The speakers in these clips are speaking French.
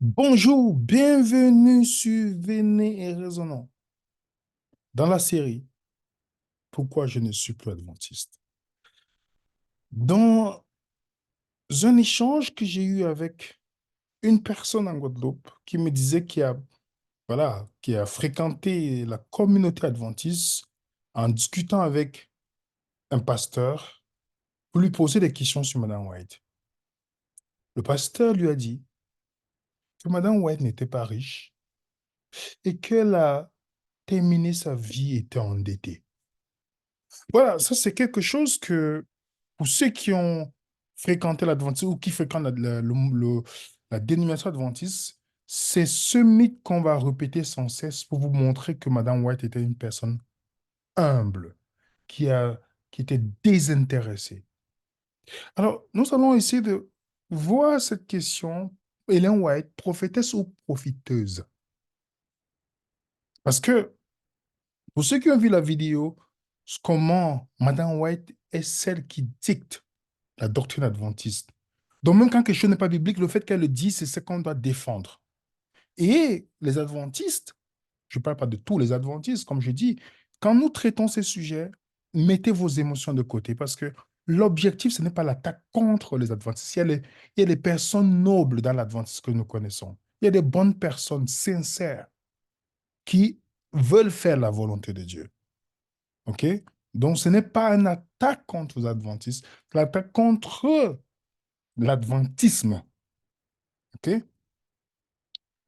Bonjour, bienvenue sur Véné et Raisonnons dans la série Pourquoi je ne suis plus adventiste. Dans un échange que j'ai eu avec une personne en Guadeloupe qui me disait qui a fréquenté la communauté adventiste en discutant avec un pasteur pour lui poser des questions sur Madame White. Le pasteur lui a dit que Madame White n'était pas riche et qu'elle a terminé sa vie étant endettée. Voilà, ça c'est quelque chose que pour ceux qui ont fréquenté l'Adventiste ou qui fréquentent la dénomination adventiste, c'est ce mythe qu'on va répéter sans cesse pour vous montrer que Madame White était une personne humble, qui a, qui était désintéressée. Alors, nous allons essayer de voir cette question, Ellen White, prophétesse ou profiteuse? Parce que pour ceux qui ont vu la vidéo, comment Madame White est celle qui dicte la doctrine adventiste. Donc même quand quelque chose n'est pas biblique, le fait qu'elle le dise, c'est ce qu'on doit défendre. Et les adventistes, je ne parle pas de tous les adventistes, comme je dis, quand nous traitons ces sujets, mettez vos émotions de côté parce que l'objectif, ce n'est pas l'attaque contre les adventistes. Il y a des personnes nobles dans l'adventisme que nous connaissons. Il y a des bonnes personnes sincères qui veulent faire la volonté de Dieu. OK? Donc, ce n'est pas une attaque contre les adventistes, c'est l'attaque contre l'adventisme. OK?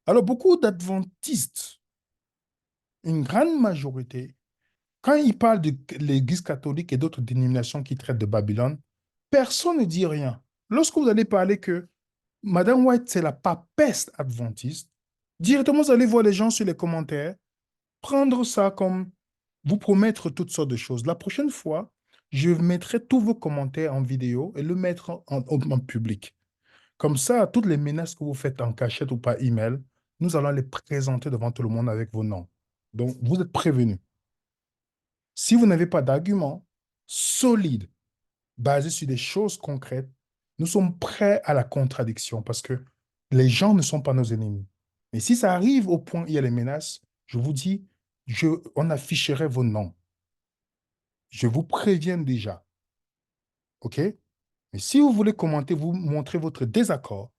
Alors, beaucoup d'adventistes, une grande majorité, quand ils parlent de l'Église catholique et d'autres dénominations qui traitent de Babylone, personne ne dit rien. Lorsque vous allez parler que Madame White, c'est la papesse adventiste, directement, vous allez voir les gens sur les commentaires prendre ça comme vous promettre toutes sortes de choses. La prochaine fois, je mettrai tous vos commentaires en vidéo et le mettre en public. Comme ça, toutes les menaces que vous faites en cachette ou par email, nous allons les présenter devant tout le monde avec vos noms. Donc, vous êtes prévenus. Si vous n'avez pas d'arguments solides basés sur des choses concrètes, nous sommes prêts à la contradiction parce que les gens ne sont pas nos ennemis. Mais si ça arrive au point où il y a les menaces, je vous dis, on afficherait vos noms. Je vous préviens déjà. OK? Mais si vous voulez commenter, vous montrer votre désaccord,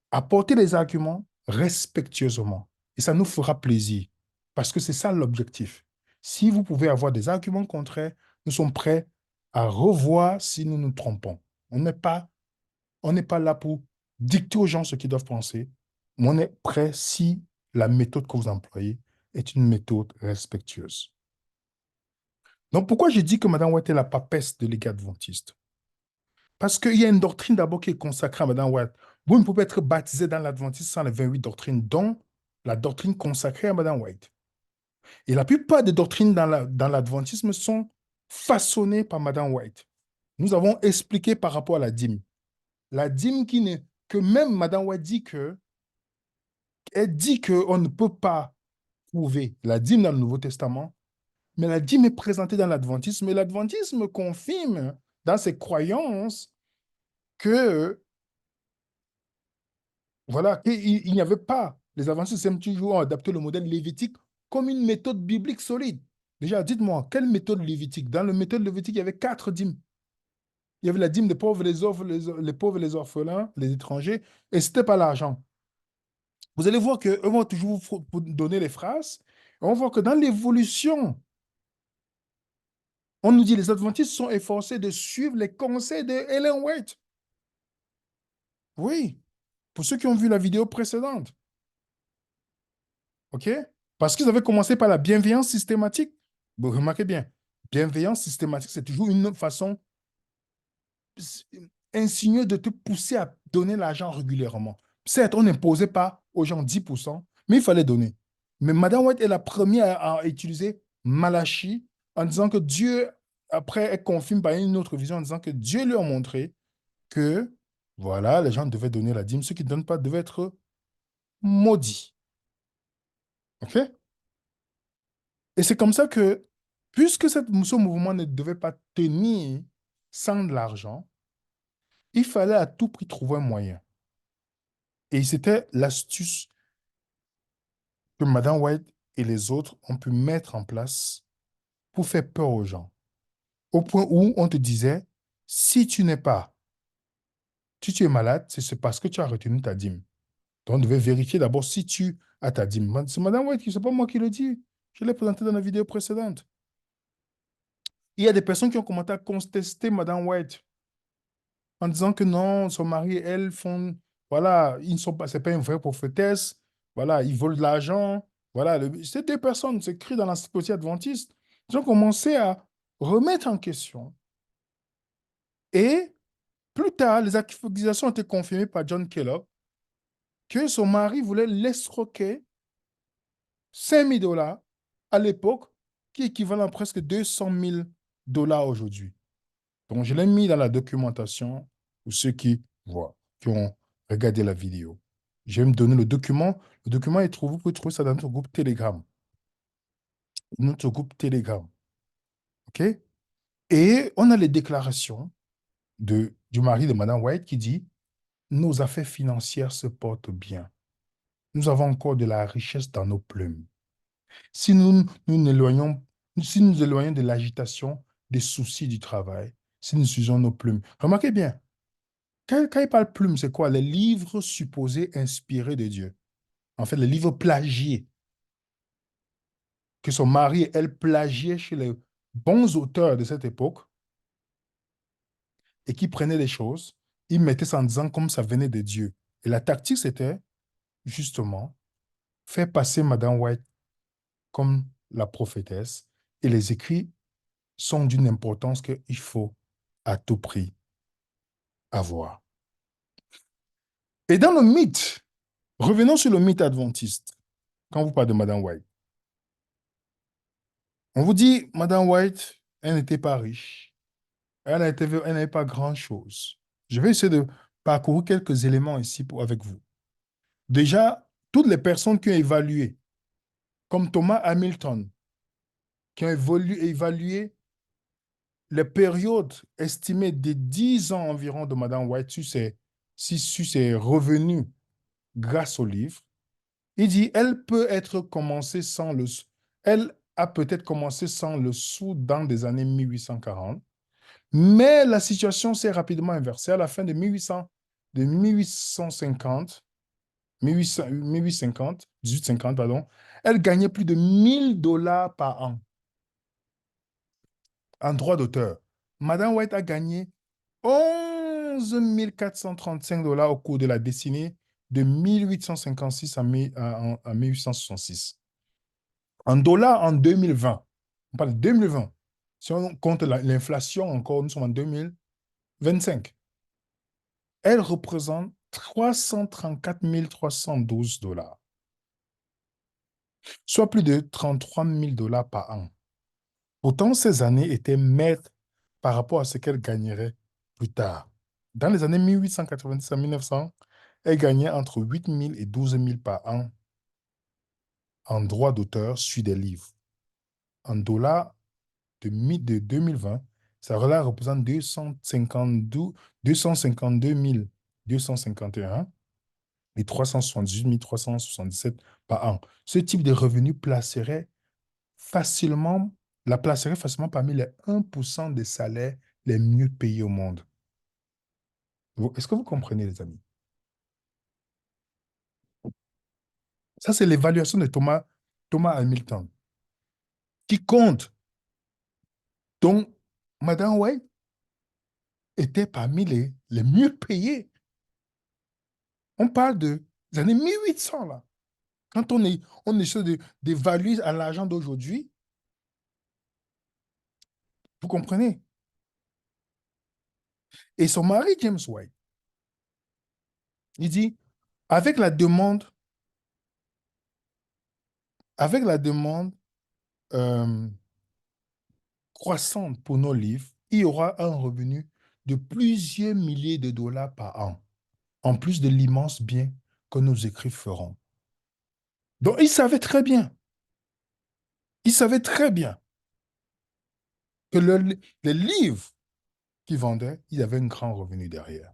apportez les arguments respectueusement. Et ça nous fera plaisir. Parce que c'est ça l'objectif. Si vous pouvez avoir des arguments contraires, nous sommes prêts à revoir si nous nous trompons. On n'est pas là pour dicter aux gens ce qu'ils doivent penser, mais on est prêt si la méthode que vous employez est une méthode respectueuse. Donc, pourquoi j'ai dit que Mme White est la papesse de l'Église adventiste? Parce qu'il y a une doctrine d'abord qui est consacrée à Mme White. Vous ne pouvez pas être baptisé dans l'adventisme sans les 28 doctrines, dont la doctrine consacrée à Mme White. Et la plupart des doctrines dans l'adventisme sont façonnées par Mme White. Nous avons expliqué par rapport à la dîme. La dîme que même Mme White dit elle dit qu'on ne peut pas prouver la dîme dans le Nouveau Testament, mais la dîme est présentée dans l'adventisme et l'adventisme confirme dans ses croyances que voilà, qu'il n'y avait pas. Les adventistes aiment toujours adapter le modèle lévitique comme une méthode biblique solide. Déjà, dites-moi, quelle méthode lévitique? Dans la méthode lévitique, il y avait quatre dîmes. Il y avait la dîme des pauvres, les pauvres, les orphelins, les étrangers, et ce n'était pas l'argent. Vous allez voir qu'eux vont toujours vous donner les phrases. Et on voit que dans l'évolution, on nous dit que les adventistes sont efforcés de suivre les conseils de Ellen White. Oui, pour ceux qui ont vu la vidéo précédente. OK? Parce qu'ils avaient commencé par la bienveillance systématique. Bon, remarquez bien, bienveillance systématique, c'est toujours une façon insinuée de te pousser à donner l'argent régulièrement. Certes, on n'imposait pas aux gens 10%, mais il fallait donner. Mais Madame White est la première à utiliser Malachi en disant que Dieu, après, elle confirme par une autre vision en disant que Dieu lui a montré que, voilà, les gens devaient donner la dîme. Ceux qui ne donnent pas devaient être maudits. OK? Et c'est comme ça que, puisque ce mouvement ne devait pas tenir sans de l'argent, il fallait à tout prix trouver un moyen. Et c'était l'astuce que Madame White et les autres ont pu mettre en place pour faire peur aux gens. Au point où on te disait, si tu n'es pas, si tu es malade, c'est parce que tu as retenu ta dîme. Donc, on devait vérifier d'abord si tu as ta dîme. C'est Madame White, c'est pas moi qui le dis. Je l'ai présenté dans la vidéo précédente. Il y a des personnes qui ont commencé à contester Madame White en disant que non, son mari et elle font, voilà, ils ne sont pas, c'est pas une vraie prophétesse, voilà, ils volent de l'argent, voilà, c'est des personnes, c'est écrit dans la société adventiste. Ils ont commencé à remettre en question. Et plus tard, les accusations ont été confirmées par John Kellogg que son mari voulait l'escroquer 5 000 $ à l'époque, qui équivalent à presque 200 000 $ aujourd'hui. Donc, je l'ai mis dans la documentation pour ceux qui voient, qui ont regardé la vidéo. Je vais me donner le document. Le document est trouvé, vous pouvez trouver ça dans notre groupe Telegram. Notre groupe Telegram. OK? Et on a les déclarations du mari de Madame White qui dit, nos affaires financières se portent bien. Nous avons encore de la richesse dans nos plumes. Si si nous nous éloignons de l'agitation, des soucis du travail, si nous utilisons nos plumes. Remarquez bien, quand il parle plume, c'est quoi? Les livres supposés inspirés de Dieu. En fait, les livres plagiés, que son mari et elle plagiaient chez les bons auteurs de cette époque et qui prenaient des choses, ils mettaient ça en disant comme ça venait de Dieu. Et la tactique, c'était justement faire passer Madame White comme la prophétesse. Et les écrits sont d'une importance qu'il faut à tout prix avoir. Et dans le mythe, revenons sur le mythe adventiste, quand vous parlez de Madame White. On vous dit, Madame White, elle n'était pas riche. Elle n'avait pas grand-chose. Je vais essayer de parcourir quelques éléments ici avec vous. Déjà, toutes les personnes qui ont évalué, comme Thomas Hamilton, qui ont évalué les périodes estimées de 10 ans environ de Madame White sur ses revenus grâce au livre, il dit, elle a peut-être commencé sans le sou dans des années 1840. Mais la situation s'est rapidement inversée. À la fin de 1850, 1850, pardon, elle gagnait plus de 1 000 $ par an en droit d'auteur. Madame White a gagné 11 435 $ au cours de la décennie de 1856 à 1866. En dollars, en 2020, on parle de 2020. Si on compte l'inflation encore, nous sommes en 2025. Elle représente 334 312 $, soit plus de 33 000 $ par an. Pourtant, ces années étaient maigres par rapport à ce qu'elle gagnerait plus tard. Dans les années 1890 à 1900, elle gagnait entre 8 000 et 12 000 par an en droit d'auteur sur des livres. En dollars de 2020, ça représente 252 251 et 378 377 par an. Ce type de revenu facilement, la placerait facilement parmi les 1% des salaires les mieux payés au monde. Est-ce que vous comprenez, les amis? Ça, c'est l'évaluation de Thomas Hamilton, qui compte. Donc, Madame White était parmi les mieux payés. On parle des années 1800, là. Quand on essaie d'évaluer à l'argent d'aujourd'hui, vous comprenez? Et son mari, James White, il dit, avec la demande, avec la demande euh, croissante pour nos livres, il y aura un revenu de plusieurs milliers de dollars par an, en plus de l'immense bien que nos écrits feront. Donc, il savait très bien que les livres qu'il vendait, il y avait un grand revenu derrière.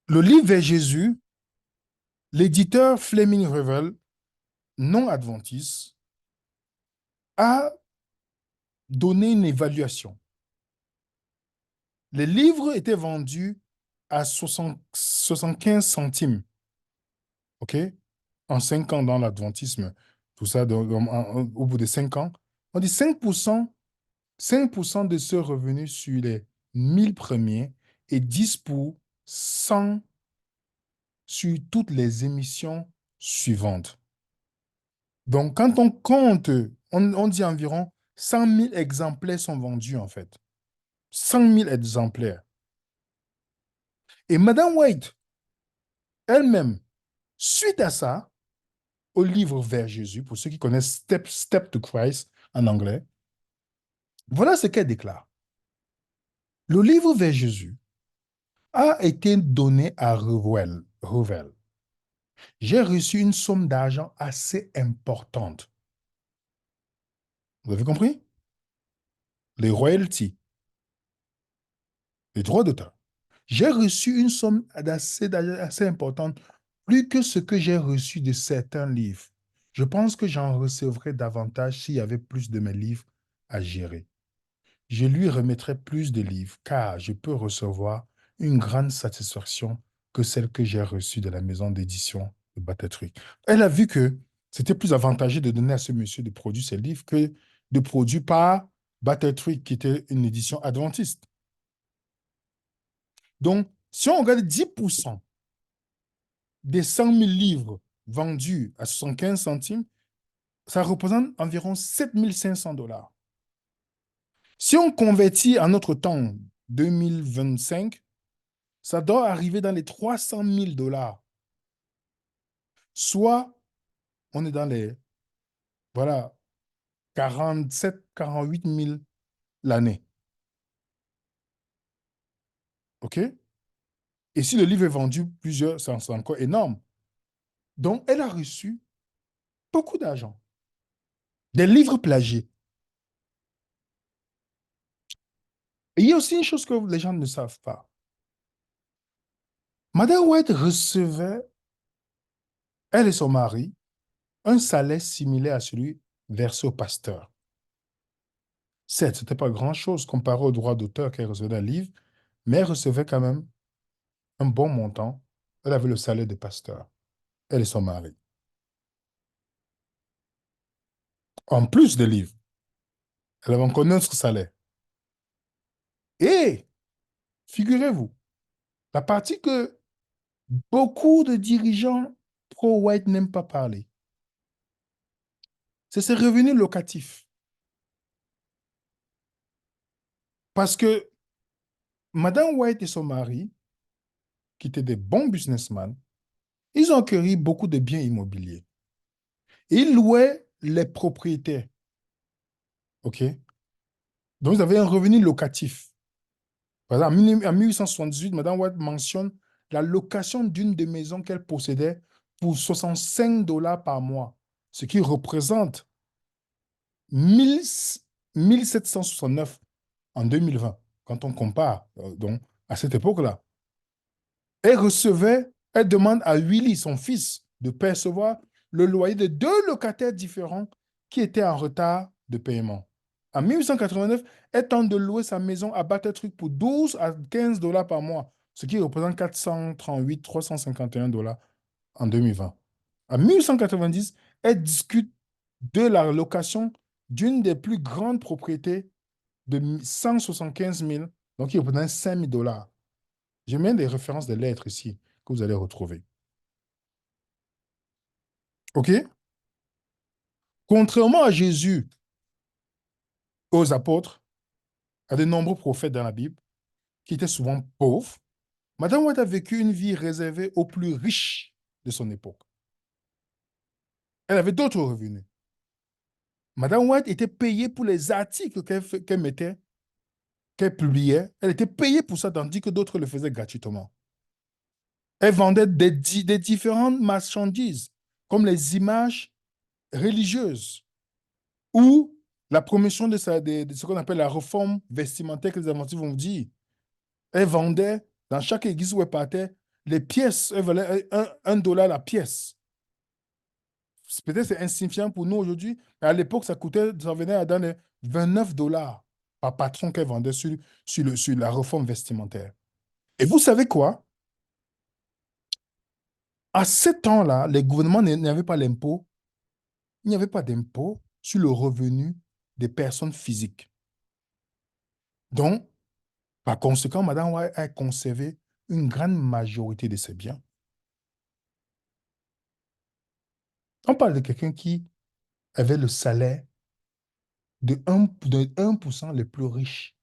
Le livre Vers Jésus, l'éditeur Fleming Revell, non adventiste, a donné une évaluation. Les livres étaient vendus à 75 centimes, OK? En 5 ans dans l'adventisme, tout ça, au bout de 5 ans. On dit 5% de ce revenu sur les 1000 premiers et 10% sur toutes les émissions suivantes. Donc, quand on compte, on dit environ 100 000 exemplaires sont vendus, en fait. 100 000 exemplaires. Et Madame White, elle-même, suite à ça, au livre Vers Jésus, pour ceux qui connaissent Step to Christ en anglais, voilà ce qu'elle déclare. Le livre Vers Jésus a été donné à Revell. J'ai reçu une somme d'argent assez importante. Vous avez compris? Les royalties, les droits d'auteur. J'ai reçu une somme assez importante, plus que ce que j'ai reçu de certains livres. Je pense que j'en recevrais davantage s'il y avait plus de mes livres à gérer. Je lui remettrai plus de livres, car je peux recevoir une grande satisfaction que celle que j'ai reçue de la maison d'édition de Batatrick. Elle a vu que c'était plus avantageux de donner à ce monsieur de produire ses livres que de produire par Batatrick, qui était une édition adventiste. Donc, si on regarde 10% des 100 000 livres vendus à 75 centimes, ça représente environ 7 500 $. Si on convertit en notre temps 2025, ça doit arriver dans les 300 000 $. Soit on est dans les, voilà, 47, 48 000 l'année. OK? Et si le livre est vendu plusieurs, c'est encore énorme. Donc, elle a reçu beaucoup d'argent. Des livres plagiés. Et il y a aussi une chose que les gens ne savent pas. Madame White recevait, elle et son mari, un salaire similaire à celui versé au pasteur. Certes, ce n'était pas grand-chose comparé aux droits d'auteur qu'elle recevait d'un livre, mais elle recevait quand même un bon montant. Elle avait le salaire de pasteur, elle et son mari. En plus des livres, elle avait encore un autre salaire. Et, figurez-vous, la partie que beaucoup de dirigeants pro-white n'aiment pas parler, c'est ses revenus locatifs. Parce que Madame White et son mari, qui étaient des bons businessmen, ils ont acquis beaucoup de biens immobiliers. Et ils louaient les propriétaires. OK? Donc, ils avaient un revenu locatif. Par exemple, en 1878, Madame White mentionne la location d'une des maisons qu'elle possédait pour 65 $ par mois, ce qui représente 1000 1769 en 2020, quand on compare donc, à cette époque-là. Elle demande à Willy, son fils, de percevoir le loyer de deux locataires différents qui étaient en retard de paiement. En 1889, elle tente de louer sa maison à Batatrick pour 12 à 15 $ par mois, ce qui représente 438, 351 $ en 2020. En 1890, elle discute de la location d'une des plus grandes propriétés de 175 000, donc qui représente 5 000 $. J'ai même des références de lettres ici que vous allez retrouver. OK? Contrairement à Jésus, aux apôtres, à de nombreux prophètes dans la Bible, qui étaient souvent pauvres, Madame White a vécu une vie réservée aux plus riches de son époque. Elle avait d'autres revenus. Madame White était payée pour les articles qu'elle mettait, qu'elle publiait. Elle était payée pour ça, tandis que d'autres le faisaient gratuitement. Elle vendait des différentes marchandises, comme les images religieuses ou la promotion de ce qu'on appelle la réforme vestimentaire que les adventistes vont dire. Elle vendait, dans chaque église où elle partait, Les pièces, elles valaient 1 dollar la pièce. Peut-être c'est insignifiant pour nous aujourd'hui, mais à l'époque, ça coûtait, ça venait à dans les 29 dollars par patron qu'elle vendait sur la réforme vestimentaire. Et vous savez quoi? À ce temps-là, les gouvernements n'avaient pas l'impôt, il n'y avait pas d'impôt sur le revenu des personnes physiques. Donc, par conséquent, Madame White a conservé une grande majorité de ses biens. On parle de quelqu'un qui avait le salaire de 1% les plus riches,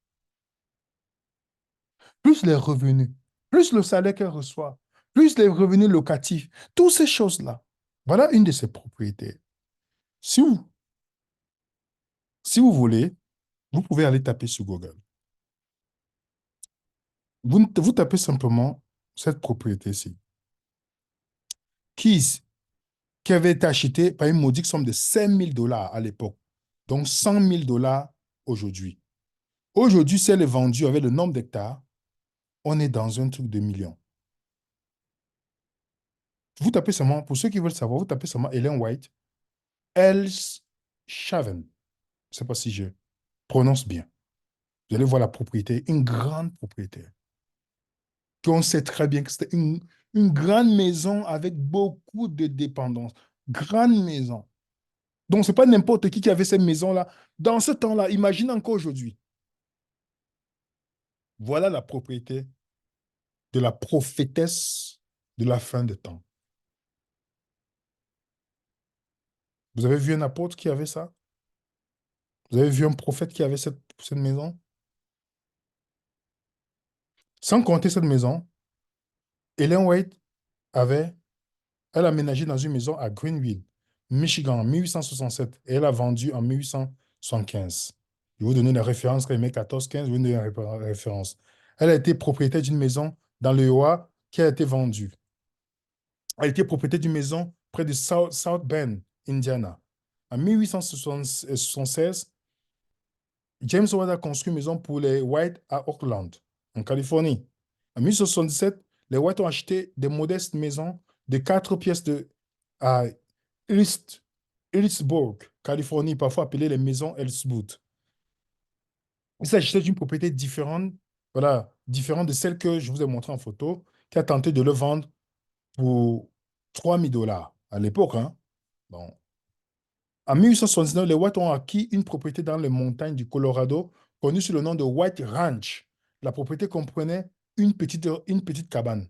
plus les revenus, plus le salaire qu'elle reçoit, plus les revenus locatifs, toutes ces choses-là. Voilà une de ses propriétés. Si vous, si vous voulez, vous pouvez aller taper sur Google. Vous tapez simplement cette propriété-ci, qui avait été achetée par une modique somme de 5 000 dollars à l'époque. Donc 100 000 dollars aujourd'hui. Aujourd'hui, si elle est vendue avec le nombre d'hectares, on est dans un truc de millions. Vous tapez seulement, pour ceux qui veulent savoir, vous tapez seulement Ellen White, Elshaven. Je ne sais pas si je prononce bien. Vous allez voir la propriété, une grande propriété. Qu'on sait très bien que c'était une grande maison avec beaucoup de dépendance. Grande maison. Donc, ce n'est pas n'importe qui avait cette maison-là. Dans ce temps-là, imagine encore aujourd'hui. Voilà la propriété de la prophétesse de la fin des temps. Vous avez vu un apôtre qui avait ça? Vous avez vu un prophète qui avait cette maison? Sans compter cette maison, Ellen White avait, elle a aménagé dans une maison à Greenville, Michigan, en 1867, et elle a vendu en 1875. Je vais vous donner la référence quand il met 14-15, je vais vous donner la référence. Elle a été propriétaire d'une maison dans le Iowa qui a été vendue. Elle était propriétaire d'une maison près de South Bend, Indiana. En 1876, James White a construit une maison pour les White à Oakland, en Californie. En 1877, les White ont acheté des modestes maisons de 4 pièces à Hillsborough, Californie, parfois appelées les maisons Ellswood. Il s'agissait d'une propriété différente, voilà, différente de celle que je vous ai montrée en photo, qui a tenté de le vendre pour 3 000 dollars à l'époque. Hein. Bon. En 1879, les White ont acquis une propriété dans les montagnes du Colorado, connue sous le nom de White Ranch. La propriété comprenait une petite cabane.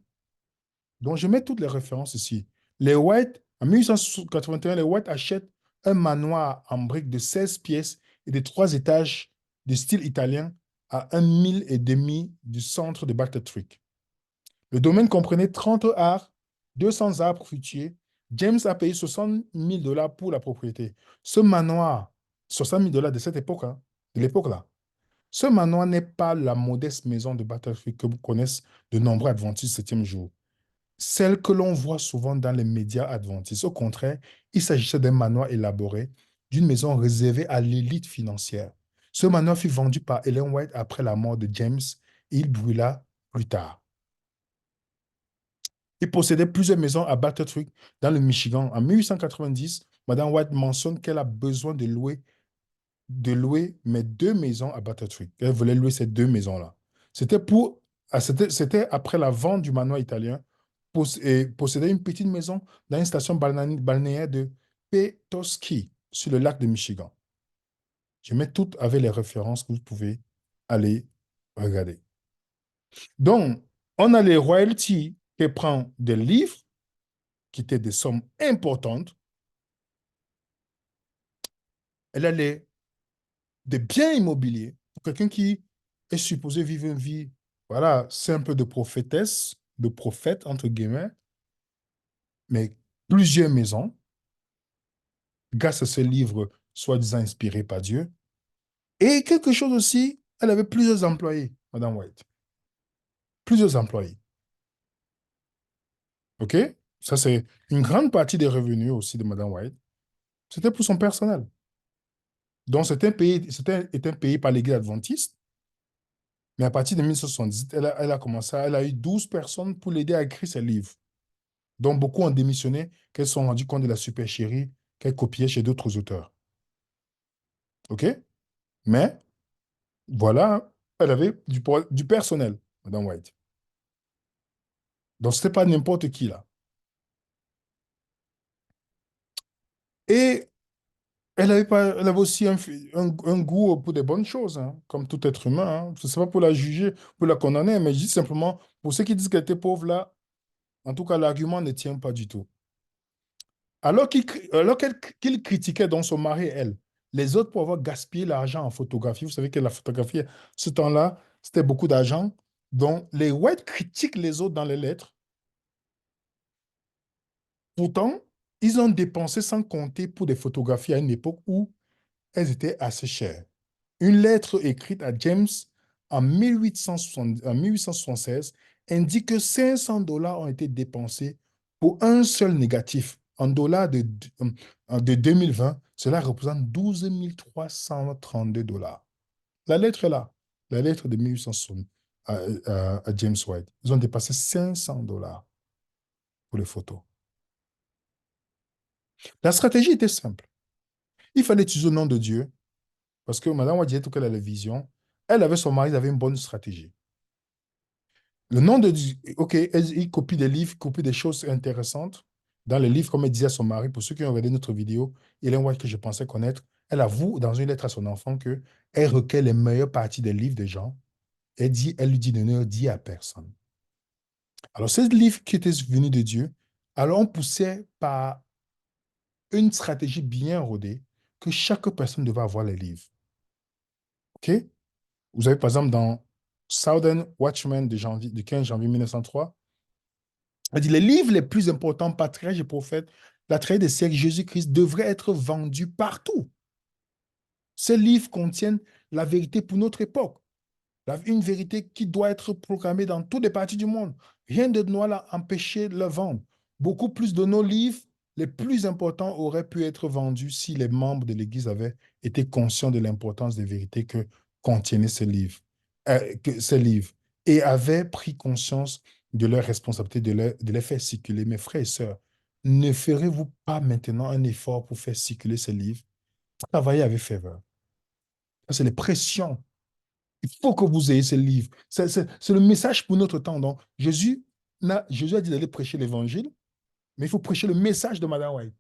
Donc, je mets toutes les références ici. Les White, en 1881, les White achètent un manoir en briques de 16 pièces et de 3 étages de style italien à 1 mile et demi du centre de Battle Creek. Le domaine comprenait 30 arts, 200 arbres fruitiers. James a payé 60 000 dollars pour la propriété. Ce manoir, 60 000 dollars de cette époque, hein, de l'époque-là, ce manoir n'est pas la modeste maison de Battlefield que vous connaissez de nombreux adventistes du septième jour. Celle que l'on voit souvent dans les médias adventistes. Au contraire, il s'agissait d'un manoir élaboré, d'une maison réservée à l'élite financière. Ce manoir fut vendu par Ellen White après la mort de James et il brûla plus tard. Il possédait plusieurs maisons à Battle Creek, dans le Michigan. En 1890, Madame White mentionne qu'elle a besoin de louer mes 2 maisons à Battle Creek. Elle voulait louer ces 2 maisons-là. C'était après la vente du manoir italien et possédait une petite maison dans une station balnéaire de Petoskey, sur le lac de Michigan. Je mets toutes avec les références que vous pouvez aller regarder. Donc, on a les royalties qui prend des livres, qui étaient des sommes importantes. Elle a des biens immobiliers pour quelqu'un qui est supposé vivre une vie, voilà, c'est un peu de prophétesse, de prophète, entre guillemets, mais plusieurs maisons, grâce à ce livre soi-disant inspiré par Dieu. Et quelque chose aussi, elle avait plusieurs employés, Madame White. Plusieurs employés. OK? Ça, c'est une grande partie des revenus aussi de Madame White. C'était pour son personnel. Donc, c'était un pays par l'Église adventiste. Mais à partir de 1978, elle a commencé, elle a eu 12 personnes pour l'aider à écrire ses livres. Donc, beaucoup ont démissionné, qu'elles se sont rendues compte de la supercherie qu'elle copiait chez d'autres auteurs. OK? Mais, voilà, elle avait du personnel, Madame White. Donc, ce n'était pas n'importe qui, là. Et elle avait aussi un goût pour des bonnes choses, hein, comme tout être humain, hein. Ce n'est pas pour la juger, pour la condamner, mais je dis simplement, pour ceux qui disent qu'elle était pauvre, là, en tout cas, l'argument ne tient pas du tout. Qu'il critiquait donc son mari et elle, les autres pour avoir gaspillé l'argent en photographie. Vous savez que la photographie, ce temps-là, c'était beaucoup d'argent. Donc, les White critiquent les autres dans les lettres. Pourtant, ils ont dépensé sans compter pour des photographies à une époque où elles étaient assez chères. Une lettre écrite à James en 1876 indique que 500 dollars ont été dépensés pour un seul négatif. En dollars de 2020, cela représente 12 332 dollars. La lettre est là. La lettre de 1860 à James White. Ils ont dépassé 500 dollars pour les photos. La stratégie était simple. Il fallait utiliser le nom de Dieu parce que Madame White disait tout qu'elle a la vision. Elle avait son mari, ils avaient une bonne stratégie. Le nom de Dieu, ok, il copie des livres, copie des choses intéressantes. Dans les livres, comme elle disait à son mari, pour ceux qui ont regardé notre vidéo, Ellen White, que je pensais connaître, elle avoue dans une lettre à son enfant que elle recueille les meilleures parties des livres des gens. Elle lui dit de ne le dire à personne. Alors, ces livres qui étaient venus de Dieu, alors on poussait par une stratégie bien rodée que chaque personne devait avoir les livres. OK? Vous avez par exemple dans Southern Watchman de 15 janvier 1903, elle dit les livres les plus importants, Patriarches et Prophètes, la trahie des siècles, Jésus-Christ, devraient être vendus partout. Ces livres contiennent la vérité pour notre époque. Une vérité qui doit être proclamée dans toutes les parties du monde. Rien de ne doit empêcher de la vendre. Beaucoup plus de nos livres les plus importants auraient pu être vendus si les membres de l'Église avaient été conscients de l'importance des vérités que contenaient ces livres et avaient pris conscience de leur responsabilité de les faire circuler. Mes frères et sœurs, ne ferez-vous pas maintenant un effort pour faire circuler ces livres? Travaillez avec ferveur. Ça, c'est les pressions. Il faut que vous ayez ce livre. C'est le message pour notre temps. Donc, Jésus a dit d'aller prêcher l'évangile, mais il faut prêcher le message de Madame White.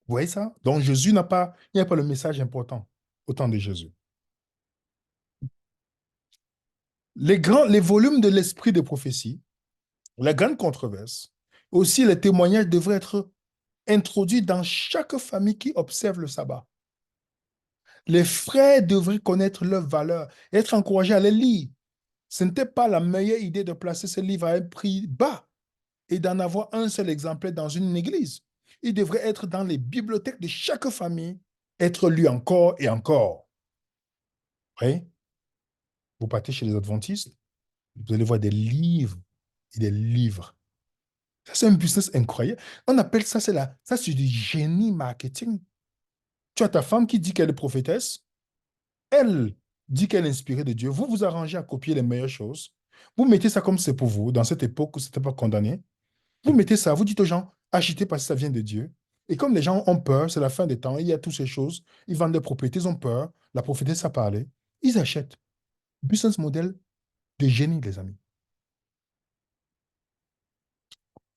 Vous voyez ça? Donc, il n'y a pas le message important au temps de Jésus. Les volumes de l'esprit de prophétie, la grande controverse, aussi les témoignages devraient être introduits dans chaque famille qui observe le sabbat. Les frères devraient connaître leurs valeurs et être encouragés à les lire. Ce n'était pas la meilleure idée de placer ce livre à un prix bas et d'en avoir un seul exemplaire dans une église. Il devrait être dans les bibliothèques de chaque famille, être lu encore et encore. Oui, vous partez chez les adventistes, vous allez voir des livres et des livres. Ça, c'est un business incroyable. On appelle ça, ça c'est du génie marketing. Tu as ta femme qui dit qu'elle est prophétesse, elle dit qu'elle est inspirée de Dieu. Vous vous arrangez à copier les meilleures choses. Vous mettez ça comme c'est pour vous, dans cette époque où ce n'était pas condamné. Vous mettez ça, vous dites aux gens, achetez parce que ça vient de Dieu. Et comme les gens ont peur, c'est la fin des temps, il y a toutes ces choses, ils vendent des propriétés, ils ont peur, la prophétesse a parlé, ils achètent. Business model de génie, les amis.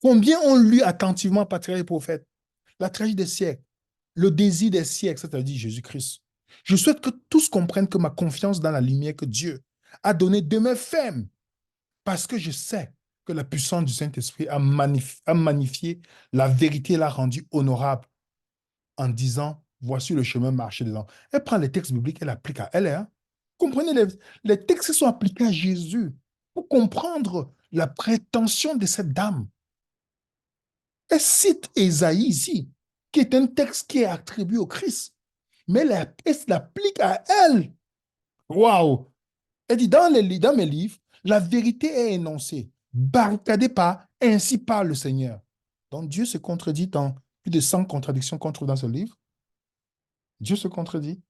Combien ont lu attentivement Patriarche et Prophète? La tragédie des siècles, le désir des siècles, c'est-à-dire Jésus-Christ. Je souhaite que tous comprennent que ma confiance dans la lumière que Dieu a donnée demeure ferme parce que je sais que la puissance du Saint-Esprit a magnifié la vérité et l'a rendue honorable en disant, voici le chemin marché dedans. Elle prend les textes bibliques, elle applique à elle. Hein. Comprenez, les textes qui sont appliqués à Jésus pour comprendre la prétention de cette dame. Elle cite Ésaïe ici, qui est un texte qui est attribué au Christ, mais elle l'applique à elle. Waouh! Elle dit, dans mes livres, la vérité est énoncée, barricadée par ainsi parle le Seigneur. Donc Dieu se contredit dans plus de 100 contradictions qu'on trouve dans ce livre. Dieu se contredit.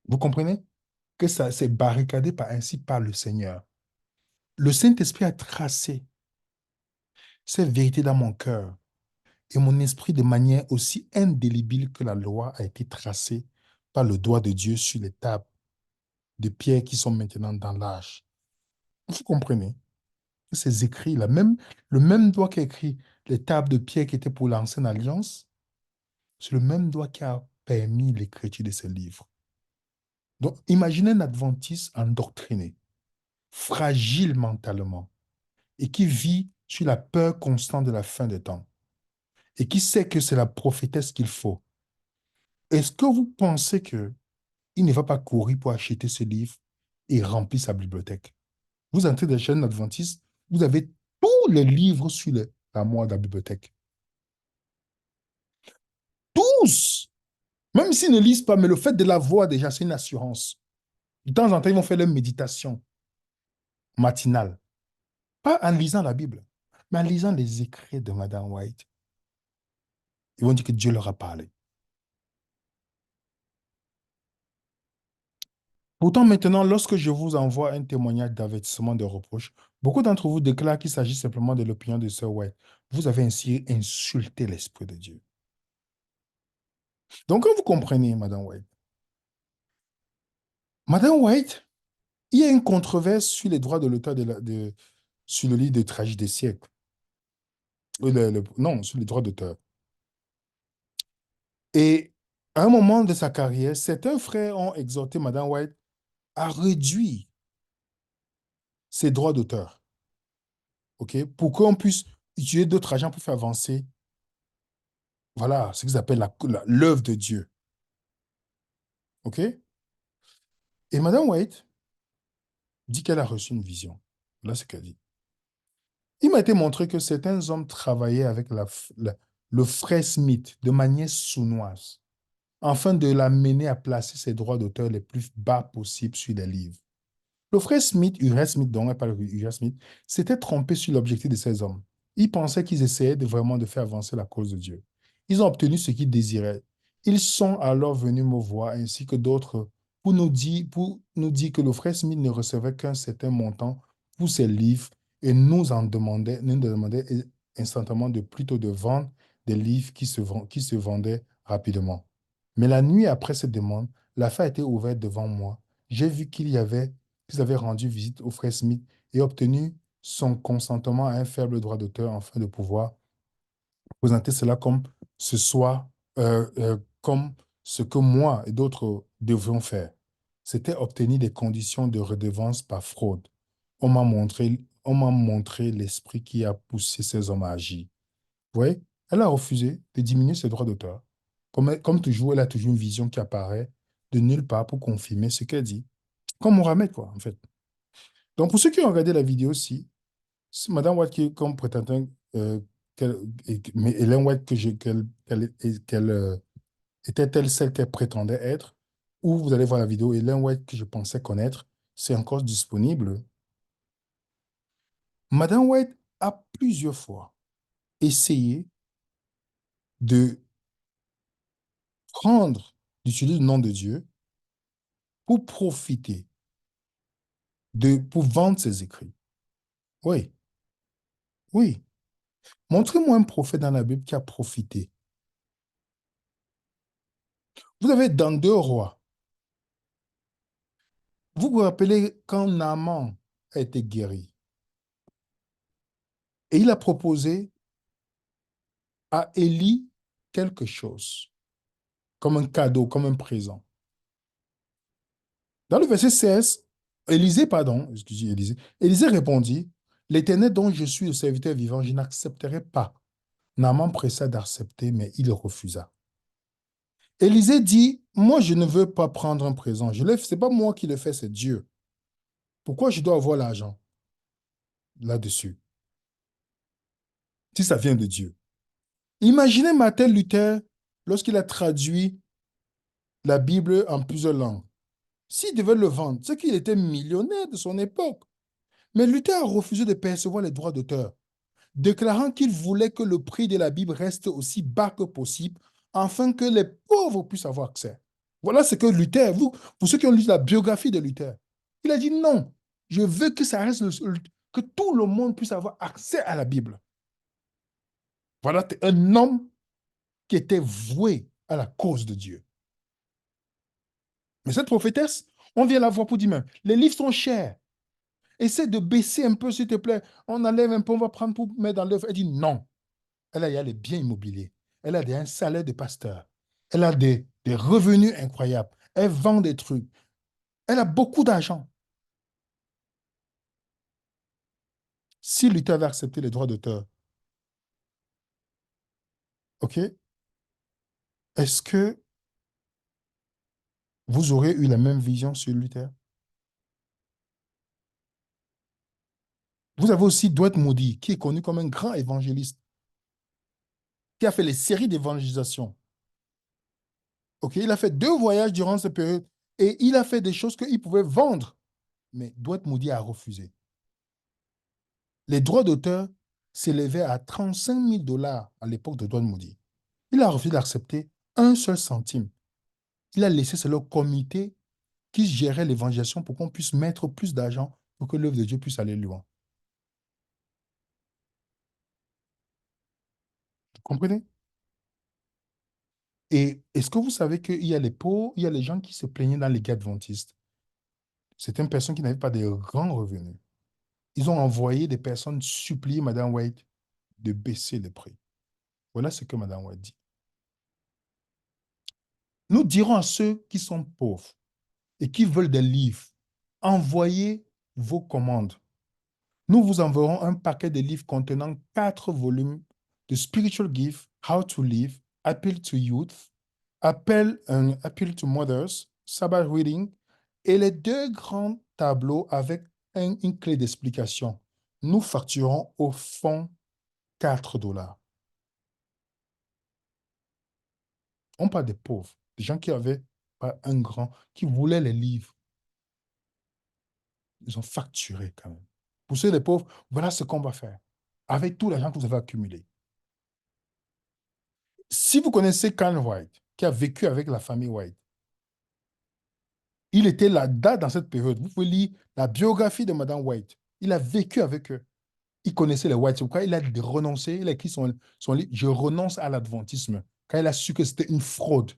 Vous comprenez? Que ça s'est barricadé par ainsi par le Seigneur. Le Saint-Esprit a tracé ces vérités dans mon cœur et mon esprit de manière aussi indélébile que la loi a été tracée par le doigt de Dieu sur les tables de pierre qui sont maintenant dans l'âge. Vous comprenez? Ces écrits-là, même le même doigt qui a écrit les tables de pierre qui étaient pour l'ancienne alliance, c'est le même doigt qui a permis l'écriture de ces livres. Donc, imaginez un adventiste endoctriné, fragile mentalement, et qui vit sur la peur constante de la fin des temps, et qui sait que c'est la prophétesse qu'il faut. Est-ce que vous pensez que il ne va pas courir pour acheter ce livre et remplir sa bibliothèque? Vous entrez dans la chaîne adventiste, vous avez tous les livres sur l'armoire de la bibliothèque. Tous! Même s'ils ne lisent pas, mais le fait de la voir déjà, c'est une assurance. De temps en temps, ils vont faire leur méditation matinale. Pas en lisant la Bible, mais en lisant les écrits de Madame White. Ils vont dire que Dieu leur a parlé. Pourtant, maintenant, lorsque je vous envoie un témoignage d'avertissement, de reproche, beaucoup d'entre vous déclarent qu'il s'agit simplement de l'opinion de Sir White. Vous avez ainsi insulté l'Esprit de Dieu. Donc, quand vous comprenez, Madame White, il y a une controverse sur les droits de l'auteur sur le livre de Tragédie des siècles. Non, sur les droits d'auteur. Et à un moment de sa carrière, certains frères ont exhorté Madame White à réduire ses droits d'auteur, ok, pour qu'on puisse utiliser d'autres agents pour faire avancer, voilà, ce qu'ils appellent l'œuvre de Dieu. Ok? Et Madame White dit qu'elle a reçu une vision. Là, c'est ce qu'elle dit. Il m'a été montré que certains hommes travaillaient avec le frère Smith de manière sournoise, afin de l'amener à placer ses droits d'auteur les plus bas possibles sur les livres. Le frère Smith, Uriah Smith, dont on parle de Uriah Smith, s'était trompé sur l'objectif de ces hommes. Ils pensaient qu'ils essayaient vraiment de faire avancer la cause de Dieu. Ils ont obtenu ce qu'ils désiraient. Ils sont alors venus me voir, ainsi que d'autres, pour nous dire que le frère Smith ne recevait qu'un certain montant pour ses livres et nous demandait instantanément de plutôt de vendre des livres qui se vendaient rapidement. Mais la nuit après cette demande, l'affaire a été ouverte devant moi. J'ai vu qu'ils avaient rendu visite au frère Smith et obtenu son consentement à un faible droit d'auteur afin de pouvoir présenter cela comme comme ce que moi et d'autres devrions faire. C'était obtenir des conditions de redevance par fraude. On m'a montré l'esprit qui a poussé ces hommes à agir. Vous voyez, elle a refusé de diminuer ses droits d'auteur. Comme toujours, elle a toujours une vision qui apparaît de nulle part pour confirmer ce qu'elle dit. Comme Mohamed, quoi, en fait. Donc, pour ceux qui ont regardé la vidéo aussi, c'est Madame White qui, comme prétendait qu'elle, mais Hélène White, était-elle celle qu'elle prétendait être, ou vous allez voir la vidéo, Hélène White que je pensais connaître, c'est encore disponible. Madame White a plusieurs fois essayé de prendre, d'utiliser le nom de Dieu pour profiter, pour vendre ses écrits. Oui, oui. Montrez-moi un prophète dans la Bible qui a profité. Vous avez dans 2 Rois. Vous vous rappelez quand Naaman a été guéri et il a proposé à Élie quelque chose, comme un cadeau, comme un présent. Dans le verset 16, Élisée, pardon, excusez, Élisée répondit, l'Éternel dont je suis le serviteur vivant, je n'accepterai pas. Naaman pressa d'accepter, mais il refusa. Élisée dit, moi je ne veux pas prendre un présent. Ce n'est pas moi qui le fais, c'est Dieu. Pourquoi je dois avoir l'argent là-dessus, si ça vient de Dieu? Imaginez Martin Luther lorsqu'il a traduit la Bible en plusieurs langues. S'il devait le vendre, c'est qu'il était millionnaire de son époque. Mais Luther a refusé de percevoir les droits d'auteur, déclarant qu'il voulait que le prix de la Bible reste aussi bas que possible afin que les pauvres puissent avoir accès. Voilà ce que Luther, vous, pour ceux qui ont lu la biographie de Luther, il a dit non, je veux que ça reste que tout le monde puisse avoir accès à la Bible. Voilà un homme qui était voué à la cause de Dieu. Mais cette prophétesse, on vient la voir pour dire, mais les livres sont chers. Essaie de baisser un peu, s'il te plaît. On enlève un peu, on va prendre pour mettre dans l'œuvre. Elle dit non. Elle a les biens immobiliers. Elle a un salaire de pasteur. Elle a des revenus incroyables. Elle vend des trucs. Elle a beaucoup d'argent. Si Luther avait accepté les droits d'auteur, OK, est-ce que vous aurez eu la même vision sur Luther? Vous avez aussi Dwight Moody, qui est connu comme un grand évangéliste, qui a fait les séries d'évangélisation. OK, il a fait 2 voyages durant cette période et il a fait des choses qu'il pouvait vendre. Mais Dwight Moody a refusé. Les droits d'auteur s'élevaient à 35 000 $ à l'époque de Dwight Moody. Il a refusé d'accepter un seul centime. Il a laissé c'est le comité qui gérait l'évangélisation pour qu'on puisse mettre plus d'argent pour que l'œuvre de Dieu puisse aller loin. Vous comprenez? Et est-ce que vous savez qu'il y a les pauvres, il y a les gens qui se plaignaient dans les guet adventistes? C'était une personne qui n'avait pas de grands revenus. Ils ont envoyé des personnes supplier Madame White de baisser le prix. Voilà ce que Madame White dit. Nous dirons à ceux qui sont pauvres et qui veulent des livres, envoyez vos commandes. Nous vous enverrons un paquet de livres contenant 4 volumes de Spiritual Gift, How to Live, Appeal to Youth, Appeal to Mothers, Sabbath Reading et les 2 grands tableaux avec une clé d'explication. Nous facturons au fond 4 $. On parle des pauvres, des gens qui avaient pas un grand, qui voulaient les livres. Ils ont facturé quand même. Pour ceux les pauvres, voilà ce qu'on va faire avec tout l'argent que vous avez accumulé. Si vous connaissez Karen White, qui a vécu avec la famille White, il était là dans cette période. Vous pouvez lire la biographie de Madame White. Il a vécu avec eux. Il connaissait les Whites. C'est pourquoi il a renoncé. Il a écrit son livre Je renonce à l'adventisme. Quand il a su que c'était une fraude,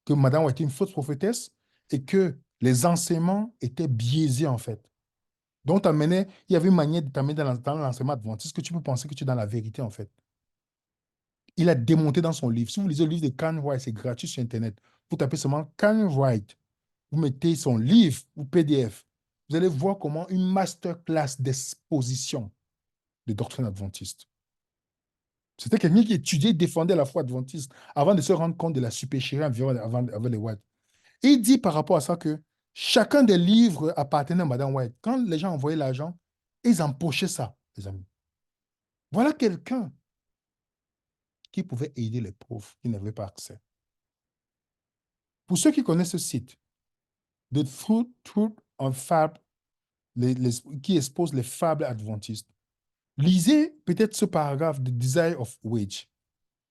que Madame White était une fausse prophétesse et que les enseignements étaient biaisés en fait. Donc, il y avait une manière de t'amener dans l'enseignement adventiste que tu peux penser que tu es dans la vérité en fait. Il a démonté dans son livre. Si vous lisez le livre de Karen White, c'est gratuit sur Internet. Vous tapez seulement Karen White, vous mettez son livre ou PDF. Vous allez voir comment une masterclass d'exposition de doctrine adventiste. C'était quelqu'un qui étudiait et défendait la foi adventiste avant de se rendre compte de la supercherie environ avant les White. Et il dit par rapport à ça que chacun des livres appartenait à Madame White. Quand les gens envoyaient l'argent, ils empochaient ça, les amis. Voilà quelqu'un qui pouvait aider les pauvres qui n'avaient pas accès. Pour ceux qui connaissent ce site, The Truth on Fab, qui expose les fables adventistes, lisez peut-être ce paragraphe de Desire of Wage.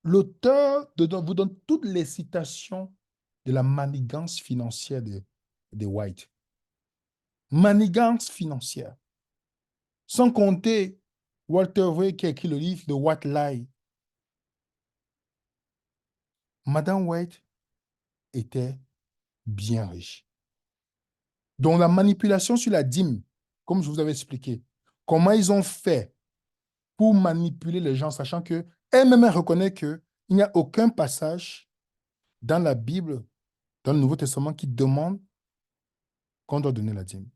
L'auteur vous donne toutes les citations de la manigance financière de White. Manigance financière. Sans compter Walter Way qui a écrit le livre de What Lie. Madame White était bien riche. Donc la manipulation sur la dîme, comme je vous avais expliqué, comment ils ont fait pour manipuler les gens, sachant que elle-même reconnaît qu'il n'y a aucun passage dans la Bible, dans le Nouveau Testament, qui demande qu'on doit donner la dîme.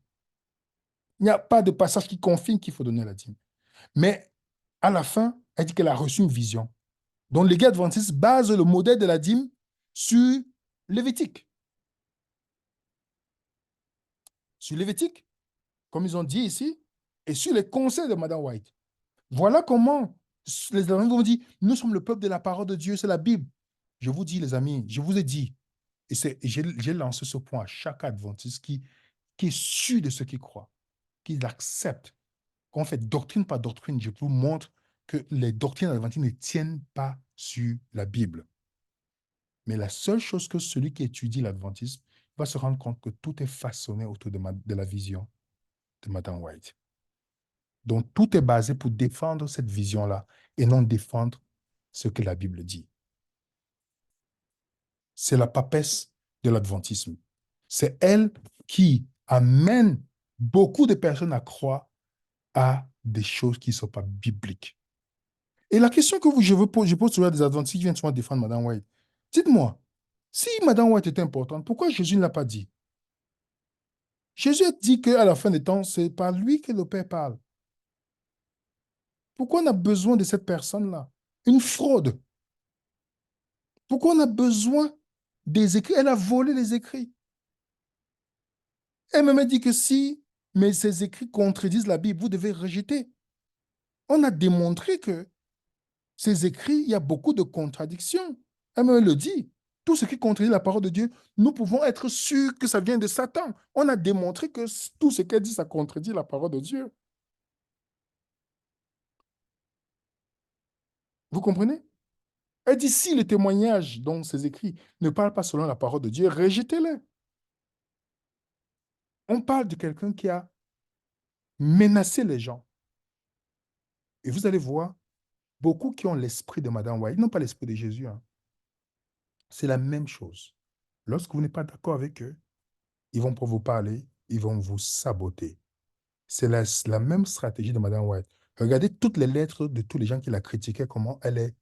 Il n'y a pas de passage qui confirme qu'il faut donner la dîme. Mais à la fin, elle dit qu'elle a reçu une vision. Donc les gars adventistes basent le modèle de la dîme sur Lévitique. Sur Lévitique, comme ils ont dit ici, et sur les conseils de Madame White. Voilà comment les amis vont dire, nous sommes le peuple de la parole de Dieu, c'est la Bible. Je vous dis, les amis, je vous ai dit, et j'ai lancé ce point à chaque adventiste qui est sûr de ce qu'il croit, qui accepte qu'on fait doctrine par doctrine. Je vous montre que les doctrines adventistes ne tiennent pas sur la Bible. Mais la seule chose que celui qui étudie l'adventisme va se rendre compte que tout est façonné autour de la vision de Madame White. Donc, tout est basé pour défendre cette vision-là et non défendre ce que la Bible dit. C'est la papesse de l'adventisme. C'est elle qui amène beaucoup de personnes à croire à des choses qui ne sont pas bibliques. Et la question que je pose souvent à des adventistes qui viennent souvent défendre Madame White, dites-moi, si Madame White était importante, pourquoi Jésus ne l'a pas dit? Jésus a dit qu'à la fin des temps, c'est par lui que le Père parle. Pourquoi on a besoin de cette personne-là? Une fraude. Pourquoi on a besoin des écrits? Elle a volé les écrits. Elle m'a dit que si mais ces écrits contredisent la Bible, vous devez rejeter. On a démontré que ces écrits, il y a beaucoup de contradictions. Elle me le dit. Tout ce qui contredit la parole de Dieu, nous pouvons être sûrs que ça vient de Satan. On a démontré que tout ce qu'elle dit, ça contredit la parole de Dieu. Vous comprenez? Elle dit, si les témoignages dont ces écrits ne parlent pas selon la parole de Dieu, rejetez-les. On parle de quelqu'un qui a menacé les gens. Et vous allez voir, beaucoup qui ont l'esprit de Madame White, ils n'ont pas l'esprit de Jésus, hein. C'est la même chose. Lorsque vous n'êtes pas d'accord avec eux, ils vont pas vous parler, ils vont vous saboter. C'est la même stratégie de Madame White. Regardez toutes les lettres de tous les gens qui la critiquaient, comment elle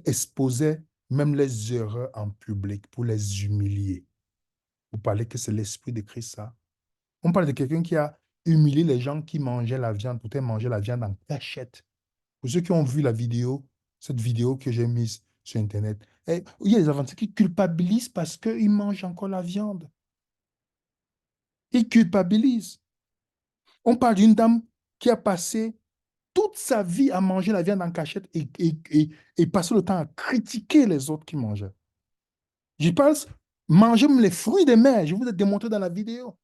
exposait même les erreurs en public pour les humilier. Vous parlez que c'est l'esprit de Christ, ça. On parle de quelqu'un qui a humilié les gens qui mangeaient la viande, peut-être manger la viande en cachette. Pour ceux qui ont vu la vidéo, cette vidéo que j'ai mise sur Internet, il y a des adventistes qui culpabilisent parce qu'ils mangent encore la viande. Ils culpabilisent. On parle d'une dame qui a passé toute sa vie à manger la viande en cachette et passer le temps à critiquer les autres qui mangeaient. Je pense, manger même les fruits des mers. Je vous ai démontré dans la vidéo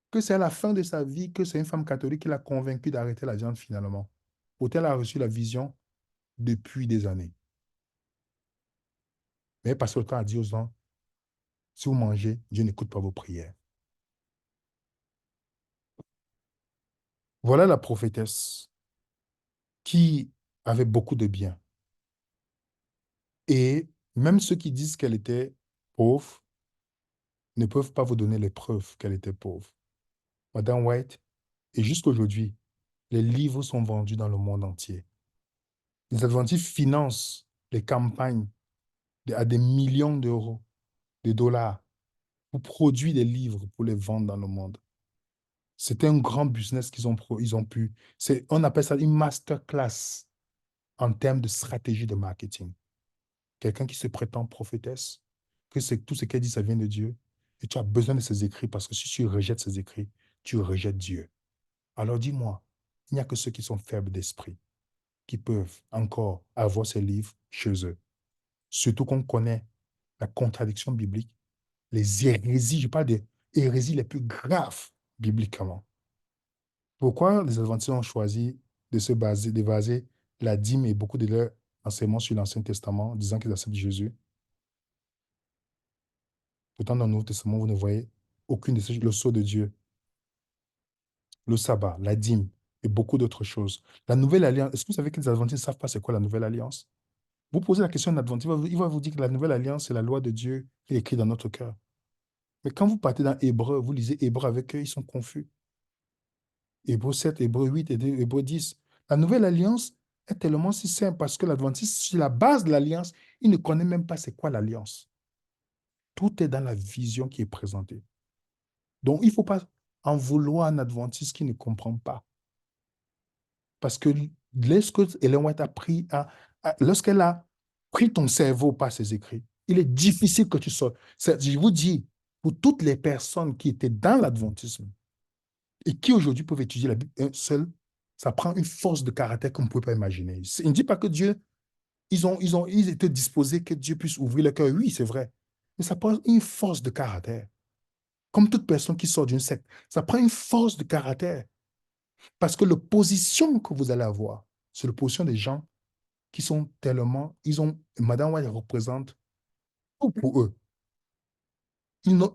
que c'est à la fin de sa vie que c'est une femme catholique qui l'a convaincue d'arrêter la viande finalement. Pourtant, elle a reçu la vision depuis des années. Mais elle passe le temps à dire aux gens, si vous mangez, Dieu n'écoute pas vos prières. Voilà la prophétesse qui avait beaucoup de biens. Et même ceux qui disent qu'elle était pauvre ne peuvent pas vous donner les preuves qu'elle était pauvre. Madame White, et jusqu'aujourd'hui, les livres sont vendus dans le monde entier. Les adventistes financent les campagnes à des millions d'euros, de dollars, pour produire des livres pour les vendre dans le monde. C'était un grand business ils ont pu. On appelle ça une masterclass en termes de stratégie de marketing. Quelqu'un qui se prétend prophétesse, que c'est tout ce qu'elle dit, ça vient de Dieu, et tu as besoin de ses écrits, parce que si tu rejettes ses écrits, tu rejettes Dieu. Alors dis-moi, il n'y a que ceux qui sont faibles d'esprit qui peuvent encore avoir ces livres chez eux. Surtout qu'on connaît la contradiction biblique, les hérésies, je parle des hérésies les plus graves bibliquement. Pourquoi les adventistes ont choisi de baser la dîme et beaucoup de leurs enseignements sur l'Ancien Testament, disant qu'ils acceptent Jésus? Pourtant, dans le Nouveau Testament, vous ne voyez aucune de ces choses, le sceau de Dieu, le sabbat, la dîme et beaucoup d'autres choses. La nouvelle alliance, est-ce que vous savez que les adventistes ne savent pas c'est quoi la nouvelle alliance? Vous posez la question à un adventiste, il va vous dire que la nouvelle alliance, c'est la loi de Dieu qui est écrite dans notre cœur. Mais quand vous partez dans Hébreu, vous lisez Hébreu avec eux, ils sont confus. Hébreu 7, Hébreu 8 et Hébreu 10. La nouvelle alliance est tellement si simple parce que l'adventiste, sur la base de l'alliance, il ne connaît même pas c'est quoi l'alliance. Tout est dans la vision qui est présentée. Donc, il ne faut pas en vouloir à un adventiste qui ne comprend pas. Parce que lorsque Ellen White a pris, lorsqu'elle a pris ton cerveau par ses écrits, il est difficile que tu sortes. Je vous dis, pour toutes les personnes qui étaient dans l'adventisme et qui aujourd'hui peuvent étudier la Bible seul, ça prend une force de caractère qu'on ne peut pas imaginer. Il ne dit pas que Dieu, ils étaient disposés que Dieu puisse ouvrir le cœur. Oui, c'est vrai. Mais ça prend une force de caractère. Comme toute personne qui sort d'une secte, ça prend une force de caractère. Parce que l'opposition que vous allez avoir, c'est l'opposition des gens qui sont tellement, Madame White représente tout pour eux.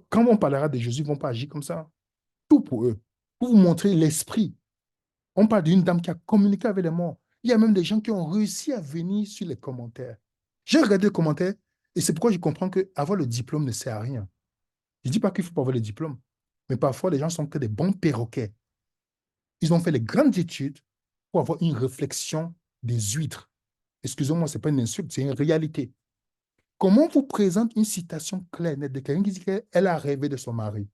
Quand on parlera de Jésus, ils ne vont pas agir comme ça. Tout pour eux. Pour vous montrer l'esprit. On parle d'une dame qui a communiqué avec les morts. Il y a même des gens qui ont réussi à venir sur les commentaires. J'ai regardé les commentaires et c'est pourquoi je comprends qu'avoir le diplôme ne sert à rien. Je ne dis pas qu'il faut pas avoir le diplôme, mais parfois les gens sont que des bons perroquets. Ils ont fait les grandes études pour avoir une réflexion des huîtres. Excusez-moi, ce n'est pas une insulte, c'est une réalité. Comment on vous présente une citation claire, nette de quelqu'un qui dit qu'elle a rêvé de son mari,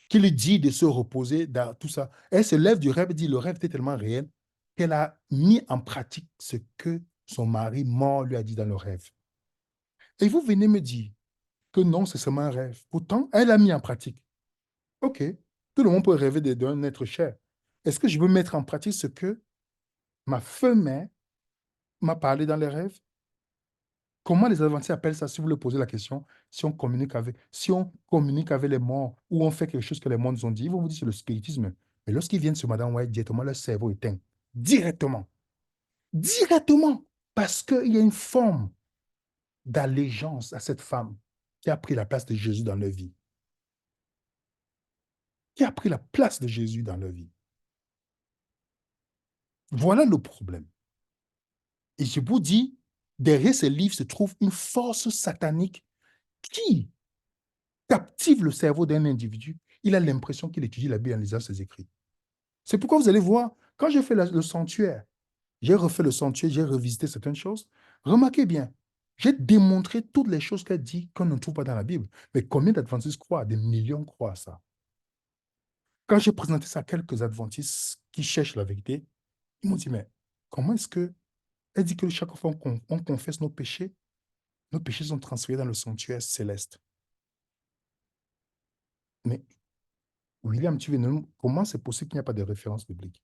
qui lui dit de se reposer dans tout ça. Elle se lève du rêve et dit le rêve était tellement réel qu'elle a mis en pratique ce que son mari mort lui a dit dans le rêve. Et vous venez me dire que non, c'est seulement un rêve. Pourtant, elle a mis en pratique. OK, tout le monde peut rêver d'un être cher. Est-ce que je veux mettre en pratique ce que ma femme m'a parlé dans les rêves? Comment les adventistes appellent ça, si vous leur posez la question, si on communique avec les morts ou on fait quelque chose que les morts nous ont dit, ils vont vous dire c'est le spiritisme. Mais lorsqu'ils viennent sur Madame White, directement, leur cerveau éteint. Directement. Directement. Parce qu'il y a une forme d'allégeance à cette femme qui a pris la place de Jésus dans leur vie. Qui a pris la place de Jésus dans leur vie. Voilà le problème. Et je vous dis, derrière ces livres se trouve une force satanique qui captive le cerveau d'un individu. Il a l'impression qu'il étudie la Bible en lisant ses écrits. C'est pourquoi vous allez voir, quand j'ai fait le sanctuaire, j'ai refait le sanctuaire, j'ai revisité certaines choses. Remarquez bien, j'ai démontré toutes les choses qu'elle dit qu'on ne trouve pas dans la Bible. Mais combien d'adventistes croient? Des millions croient à ça. Quand j'ai présenté ça à quelques adventistes qui cherchent la vérité, ils m'ont dit, mais comment est-ce que elle dit que chaque fois qu'on confesse nos péchés sont transférés dans le sanctuaire céleste. Mais William, tu veux comment c'est possible qu'il n'y a pas de référence biblique?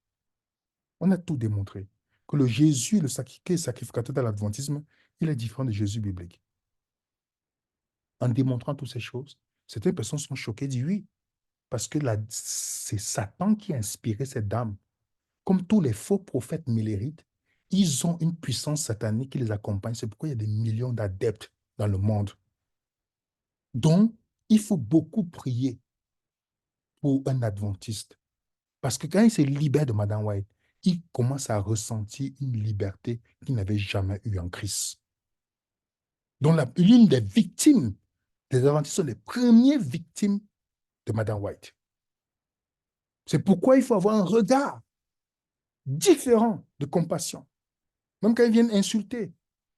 On a tout démontré. Que le Jésus, qui est sacrificateur de l'adventisme, il est différent du Jésus biblique. En démontrant toutes ces choses, certaines personnes sont choquées, disent oui, parce que c'est Satan qui a inspiré cette dame. Comme tous les faux prophètes mélérites, ils ont une puissance satanique qui les accompagne. C'est pourquoi il y a des millions d'adeptes dans le monde. Donc, il faut beaucoup prier pour un adventiste. Parce que quand il se libère de Madame White, il commence à ressentir une liberté qu'il n'avait jamais eue en Christ. Donc, l'une des victimes des adventistes sont les premières victimes de Madame White. C'est pourquoi il faut avoir un regard différent de compassion. Même quand ils viennent insulter.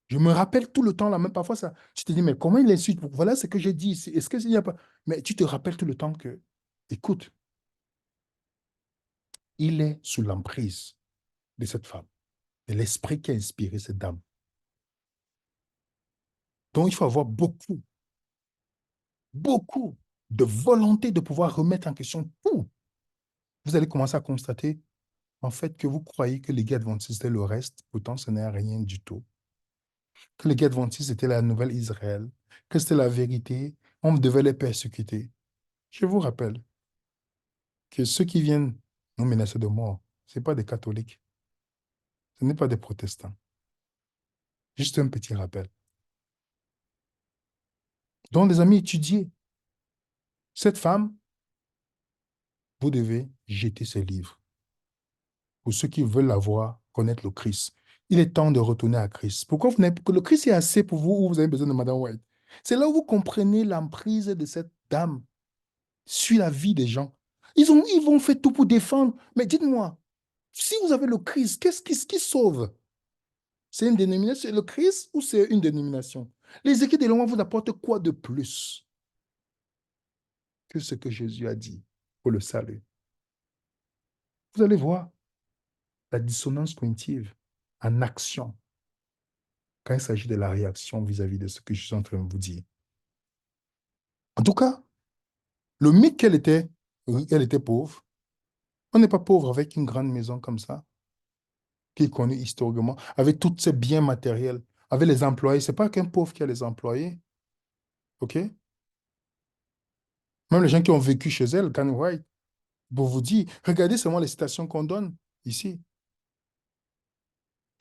Je me rappelle tout le temps, là, même parfois, ça, tu te dis, mais comment il insulte? Voilà ce que j'ai dit. Est-ce qu'il n'y a pas... Mais tu te rappelles tout le temps que, écoute, il est sous l'emprise de cette femme, de l'esprit qui a inspiré cette dame. Donc, il faut avoir beaucoup de volonté de pouvoir remettre en question tout. Vous allez commencer à constater, en fait, que vous croyez que les gars adventistes étaient le reste, pourtant ce n'est rien du tout. Que les gars adventistes étaient la nouvelle Israël, que c'était la vérité, on devait les persécuter. Je vous rappelle que ceux qui viennent nous menacer de mort, ce n'est pas des catholiques, ce n'est pas des protestants. Juste un petit rappel. Donc, les amis, étudiez. Cette femme, vous devez jeter ce livre. Pour ceux qui veulent la voir, connaître le Christ. Il est temps de retourner à Christ. Pourquoi vous n'avez que le Christ est assez pour vous ou vous avez besoin de Madame White? C'est là où vous comprenez l'emprise de cette dame sur la vie des gens. Ils vont faire tout pour défendre. Mais dites-moi, si vous avez le Christ, qu'est-ce qui sauve? C'est une dénomination, c'est le Christ ou c'est une dénomination? Les écrits de loin vous apportent quoi de plus que ce que Jésus a dit pour le salut? Vous allez voir la dissonance cognitive en action quand il s'agit de la réaction vis-à-vis de ce que je suis en train de vous dire. En tout cas, le mythe qu'elle était, oui, elle était pauvre. On n'est pas pauvre avec une grande maison comme ça, qui est connue historiquement, avec tous ses biens matériels, avec les employés. Ce n'est pas qu'un pauvre qui a les employés, OK? Même les gens qui ont vécu chez elle, Gan White, pour vous dire, regardez seulement les citations qu'on donne ici.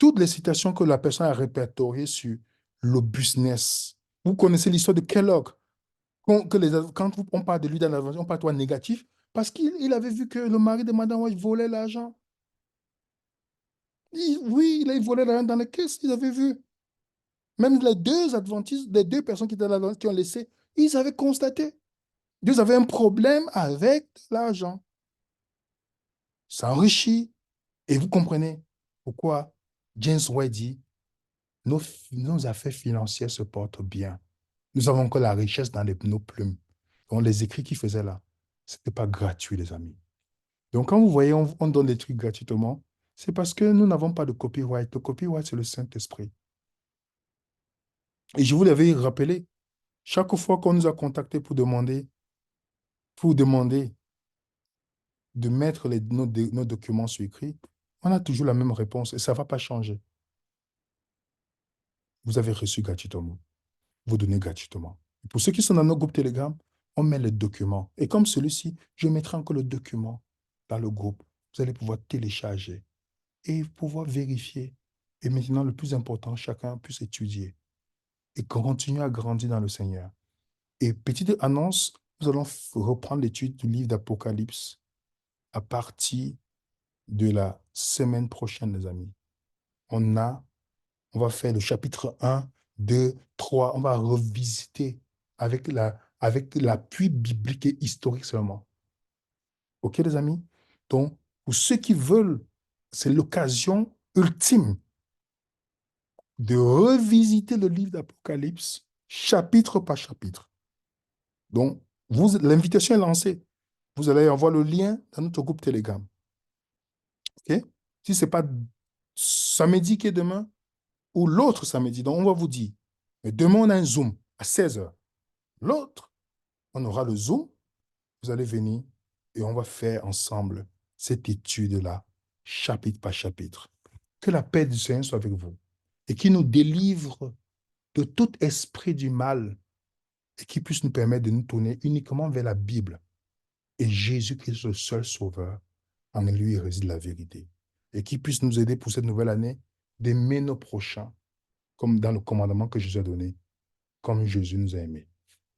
toutes les citations que la personne a répertoriées sur le business. Vous connaissez l'histoire de Kellogg. Quand on parle de lui dans la version, on parle de toi négatif, parce qu'il avait vu que le mari de Madame White volait l'argent. Oui, il volait l'argent dans les caisses, ils avaient vu. Même les deux adventistes, les deux personnes qui étaient là, qui ont laissé, ils avaient constaté. Dieu avait un problème avec l'argent. Ça enrichit. Et vous comprenez pourquoi James White dit, nos affaires financières se portent bien. Nous avons encore la richesse dans nos plumes. Donc, les écrits qu'il faisait là, ce n'était pas gratuit, les amis. Donc, quand vous voyez, on donne des trucs gratuitement, c'est parce que nous n'avons pas de copyright. Le copyright, c'est le Saint-Esprit. Et je vous l'avais rappelé, chaque fois qu'on nous a contactés pour demander de mettre nos documents sur écrit, on a toujours la même réponse et ça ne va pas changer. Vous avez reçu gratuitement. Vous donnez gratuitement. Pour ceux qui sont dans nos groupes Telegram, on met le document. Et comme celui-ci, je mettrai encore le document dans le groupe. Vous allez pouvoir télécharger et pouvoir vérifier. Et maintenant, le plus important, chacun puisse étudier et continuer à grandir dans le Seigneur. Et petite annonce, nous allons reprendre l'étude du livre d'Apocalypse à partir de la semaine prochaine, les amis. On a On va faire le chapitre 1, 2, 3. On va revisiter avec l'appui biblique et historique seulement. OK, les amis? Donc, pour ceux qui veulent, c'est l'occasion ultime de revisiter le livre d'Apocalypse, chapitre par chapitre. Donc, l'invitation est lancée. Vous allez envoyer le lien dans notre groupe Telegram. OK? Si ce n'est pas samedi qui est demain, ou l'autre samedi. Donc, on va vous dire, mais demain, on a un Zoom à 16 heures. L'autre, on aura le Zoom. Vous allez venir et on va faire ensemble cette étude-là, chapitre par chapitre. Que la paix du Seigneur soit avec vous et qu'il nous délivre de tout esprit du mal et qu'il puisse nous permettre de nous tourner uniquement vers la Bible et Jésus qui est le seul sauveur. En lui réside la vérité. Et qu'il puisse nous aider pour cette nouvelle année d'aimer nos prochains comme dans le commandement que Jésus a donné, comme Jésus nous a aimés.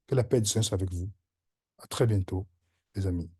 Que la paix du Seigneur soit avec vous. À très bientôt, les amis.